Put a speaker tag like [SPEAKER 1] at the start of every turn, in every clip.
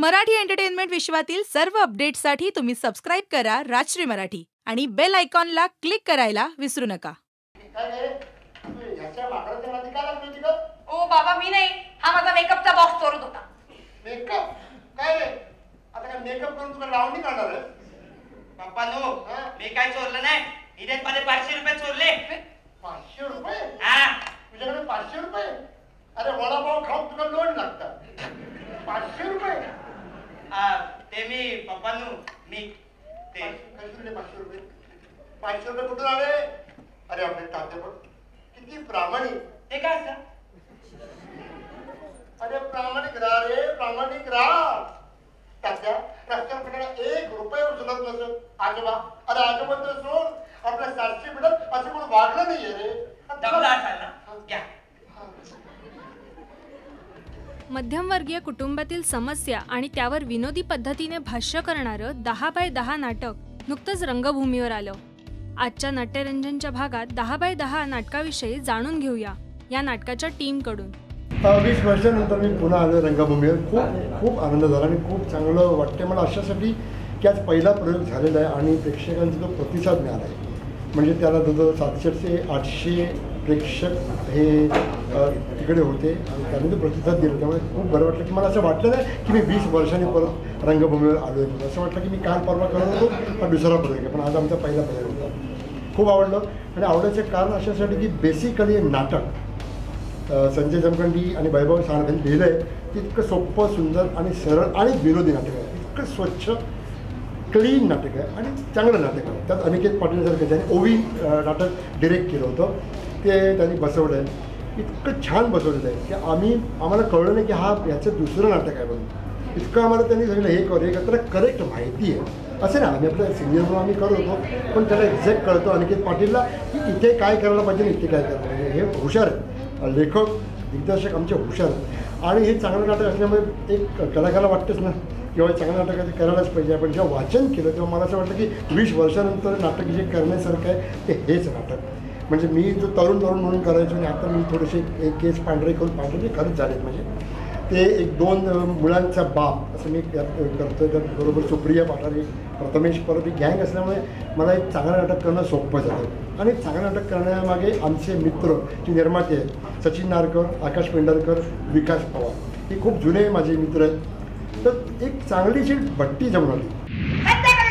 [SPEAKER 1] Marathi entertainment विश्वातील सर्व अपडेट्ससाठी तुम्ही सबस्क्राइब करा राजश्री मराठी आणि बेल आयकॉनला क्लिक करायला विसरू नका.
[SPEAKER 2] ओ बाबा मी नाही, हा माझा मेकअपचा बॉक्स चोरत होता.
[SPEAKER 3] मेकअप काय रे? आता काय मेकअप करून तुला लावणी काढणार आहे?
[SPEAKER 4] पप्पा नो, मी काय चोरलं नाही. इथेच मध्ये 500 रुपये चोरले.
[SPEAKER 3] 500 रुपये?
[SPEAKER 4] हा,
[SPEAKER 3] तुझ्याकडे 500 रुपये? अरे वडापाव खाऊन तुला लोन लागतं. 500 रुपये?
[SPEAKER 4] ते मी पप्पा नो मी ते
[SPEAKER 3] 500 रुपये. 500 रुपये कुठून आले? अरे आपले तात्या बघ किती प्रामाणिक.
[SPEAKER 4] ते काय असतं?
[SPEAKER 3] अरे प्रामाणिक राहा रे, प्रामाणिक राहा. तात्या रस्त्यावर कुणाला 1 रुपये उचलत नसत. आजोबा, अरे आजोबा तर सोड, आपल्या 700 मिळत असं कोण वाढलं नाहीये रे.
[SPEAKER 4] दमला असाल ना, घ्या.
[SPEAKER 5] मध्यमवर्गीय कुटुंबातील समस्या आणि त्यावर विनोदी पद्धतीने भाष्य करणारं 10x10 नाटक नुकतंच रंगभूमीवर आलं. आजच्या नाट्यरंजनच्या भागात 10x10 नाटकाविषयी जाणून घेऊया या नाटकाच्या टीमकडून.
[SPEAKER 3] 20 वर्षानंतर मी पुन्हा आलो रंगभूमीवर. खूप आनंद झाला आणि खूप चांगलं वाटते मला अशासाठी की आज पहिला प्रयोग झालेला आहे आणि प्रेक्षकांचा जो प्रतिसाद मिळाला आहे, म्हणजे त्याला जवळजवळ 700-800 प्रेक्षक हे तिकडे होते आणि त्यांनी तो प्रतिसाद दिला. त्यामुळे खूप बरं वाटलं की मला असं वाटलं नाही की मी 20 वर्षांनी परत रंगभूमीवर आलो आहे. असं वाटलं की मी काल परवा करत होतो हा दुसरा प्रयोग आहे, पण आज आमचा पहिला प्रयोग होता. खूप आवडलं आणि आवडायचं कारण अशासाठी की बेसिकली नाटक संजय जमखंडी आणि वैभव साळवेंनी लिहिलं आहे. तितकं सोपं, सुंदर आणि सरळ आणि विनोदी नाटक आहे. इतकं स्वच्छ क्लीन नाटक आहे आणि चांगलं नाटक आहे. त्यात अनिकेत पाटीलसारखं ज्यांनी ओवी नाटक डिरेक्ट केलं होतं ते त्यांनी बसवलं आहे. इतकं छान बसवलेलं आहे की आम्हाला कळलं नाही की याचं दुसरं नाटक आहे म्हणून. इतकं आम्हाला त्यांनी सांगितलं हे त्याला करेक्ट माहिती आहे. असं ना, आम्ही आपल्या सिनियर म्हणून आम्ही करत होतो, पण त्याला एक्झॅक्ट कळतं अनिकेत पाटीलला की इथे काय करायला पाहिजे आणि इथे काय करायला पाहिजे. हे हुशार आहे, लेखक दिग्दर्शक आमचे हुशार आहेत आणि हे चांगलं नाटक असल्यामुळे एक कलाकाराला वाटतंच ना किंवा चांगल्या नाटकाचं करायलाच पाहिजे. आपण जेव्हा वाचन केलं तेव्हा मला असं वाटलं की 20 वर्षानंतर नाटक जे करण्यासारखं आहे ते हेच नाटक. म्हणजे मी जो तरुण म्हणून करायचो आणि आता मी थोडेसे एक केस पांढरे करून पांढरे खरंच झालेत. म्हणजे ते 1-2 मुलांचा बाप असं मी करतो. तर बरोबर सुप्रिया पाठारे, प्रथमेश परत ही गँग असल्यामुळे मला एक चांगलं नाटक करणं सोपं झालं. आणि चांगलं नाटक करण्यामागे आमचे मित्र जे निर्माते आहेत, सचिन नारकर, आकाश पेंढारकर, विकास पवार, हे खूप जुने माझे मित्र आहेत. तर एक चांगलीशी भट्टी जमून आली.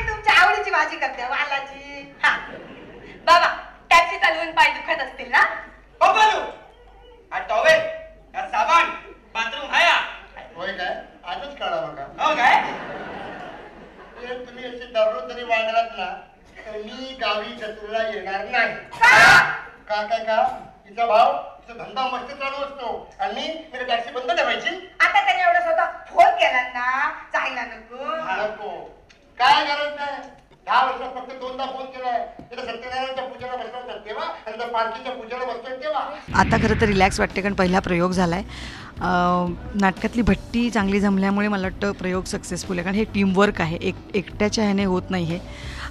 [SPEAKER 2] तुमच्या आवडीची भाजी करते वालाची. हा बाबा, टॅक्सी चालवून पाय दुखत असतील ना?
[SPEAKER 4] टॉवेल, साबण, बाथरूम हाया.
[SPEAKER 3] होय काय? आजच काढा बघा.
[SPEAKER 4] हो काय?
[SPEAKER 3] तुम्ही असे दररोज जरी वाढलात ना तर मी गावी जत्रेला येणार नाही. का तिचा भाव, तिचा धंदा मस्त चालू असतो आणि मी टॅक्सी बंद ठेवायची.
[SPEAKER 2] आता त्याने एवढं स्वतः फोन केला ना, जायला नको.
[SPEAKER 3] काय गरज नाही. 10 वर्षात फक्त 2दा फोन केलाय. तिला सत्यनारायणच्या पूजेला बसलो तेव्हा आणि पालखीच्या पूजेला बसतो तेव्हा.
[SPEAKER 6] आता खरं तर रिलॅक्स वाटते कारण पहिला प्रयोग झाला आहे. नाटकातली भट्टी चांगली जमल्यामुळे मला वाटतं प्रयोग सक्सेसफुल आहे. कारण हे टीमवर्क आहे, एकट्याच्या ह्याने होत नाही हे.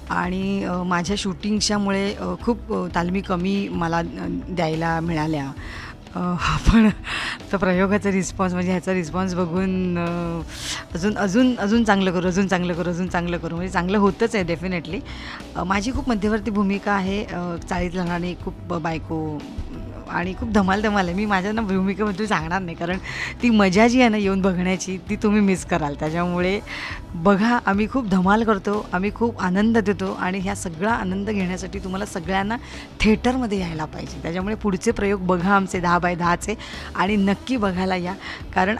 [SPEAKER 6] आणि माझ्या शूटिंगच्यामुळे खूप तालमी कमी मला द्यायला मिळाल्या. पण तर प्रयोगाचा रिस्पॉन्स म्हणजे ह्याचा रिस्पॉन्स बघून अजून चांगलं करू म्हणजे चांगलं होतंच आहे डेफिनेटली. माझी खूप मध्यवर्ती भूमिका आहे. चाळीत लहानाने खूप बायको आणि खूप धमाल आहे. मी माझ्या ना भूमिकेबद्दल सांगणार नाही कारण ती मजा जी आहे ना येऊन बघण्याची ती तुम्ही मिस कराल. त्याच्यामुळे बघा, आम्ही खूप धमाल करतो, आम्ही खूप आनंद देतो आणि ह्या सगळा आनंद घेण्यासाठी तुम्हाला सगळ्यांना थिएटरमध्ये यायला पाहिजे. त्याच्यामुळे पुढचे प्रयोग बघा आमचे 10x10चे आणि नक्की बघायला या. कारण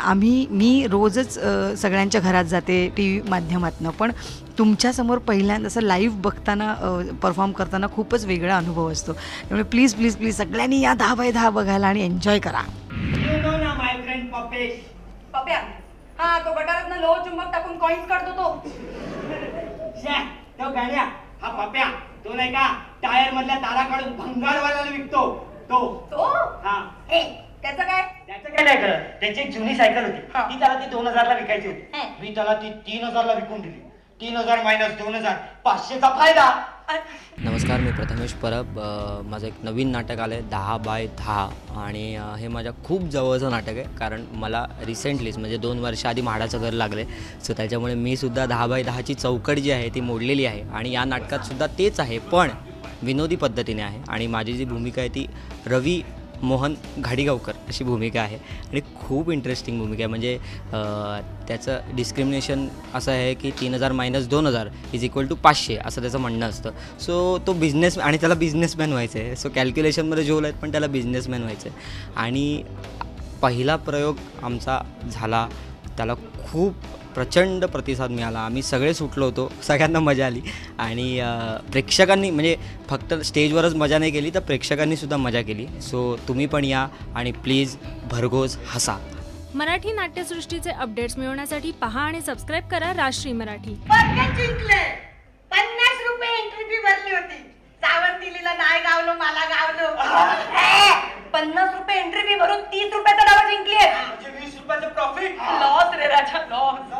[SPEAKER 6] मी रोजच सगळ्यांच्या घरात जाते TV माध्यमातून, पण तुमच्यासमोर पहिल्यांदा असं लाईव्ह बघताना परफॉर्म करताना खूपच वेगळा अनुभव असतो. त्यामुळे प्लीज सगळ्यांनी या 10x10 बघायला आणि एन्जॉय करा.
[SPEAKER 2] पप्या, हा तो गटारात लोह चुंबक टाकून कॉइन्स काढतो
[SPEAKER 4] तो गाड्या. हा पप्या तो नाही का टायर मधल्या तारा काढून भंगारवाल्याला विकतो तो. हा
[SPEAKER 2] त्याचं काय
[SPEAKER 4] नाही करत. त्याची एक जुनी सायकल होती, ती त्याला ती 2000ला विकायची होती. मी त्याला ती 3000ला विकून दिली. 3000 मायनस 2000 500चा फायदा.
[SPEAKER 7] नमस्कार, मी प्रथमेश परब. माझं एक नवीन नाटक आलं आहे 10x10 आणि हे माझ्या खूप जवळचं नाटक आहे, कारण मला रिसेंटलीच म्हणजे 2 वर्ष आधी म्हाडाचं घर लागलं आहे. सो त्याच्यामुळे मी सुद्धा 10x10ची चौकट जी आहे ती मोडलेली आहे आणि या नाटकातसुद्धा तेच आहे, पण विनोदी पद्धतीने आहे. आणि माझी जी भूमिका आहे ती रवी मोहन घाडीगावकर अशी भूमिका आहे आणि खूप इंटरेस्टिंग भूमिका आहे. म्हणजे त्याचं डिस्क्रिमिनेशन असं आहे की 3000 मायनस 2000 इज इक्वल टू 500 असं त्याचं म्हणणं असतं. सो तो बिझनेस आणि त्याला बिझनेसमॅन व्हायचं आहे. सो कॅल्क्युलेशनमध्ये झोल आहेत, पण त्याला बिझनेसमॅन व्हायचं आहे. आणि पहिला प्रयोग आमचा झाला, त्याला खूप प्रचंड प्रतिसाद मिळाला. आम्ही सगळे सुटलो होतो, सगळ्यांना मजा आली. आणि प्रेक्षकांनी म्हणजे फक्त स्टेजवरच मजा नाही केली, तर प्रेक्षकांनीसुद्धा मजा केली. सो तुम्ही पण या आणि प्लीज भरघोस हसा.
[SPEAKER 5] मराठी नाट्यसृष्टीचे अपडेट्स मिळवण्यासाठी पहा आणि सबस्क्राईब करा राजश्री मराठी.
[SPEAKER 2] वर्ग जिंकले. 50 रुपये एंट्री फी भरली होती. सावंत दिलीला नाही गावलो, मला गावलो. 50 रुपये एंट्री फी भरून 30 रुपयाचा डाव जिंकली.
[SPEAKER 4] 20 रुपयाचं प्रॉफिट.
[SPEAKER 2] लॉस रे राजा, लॉस.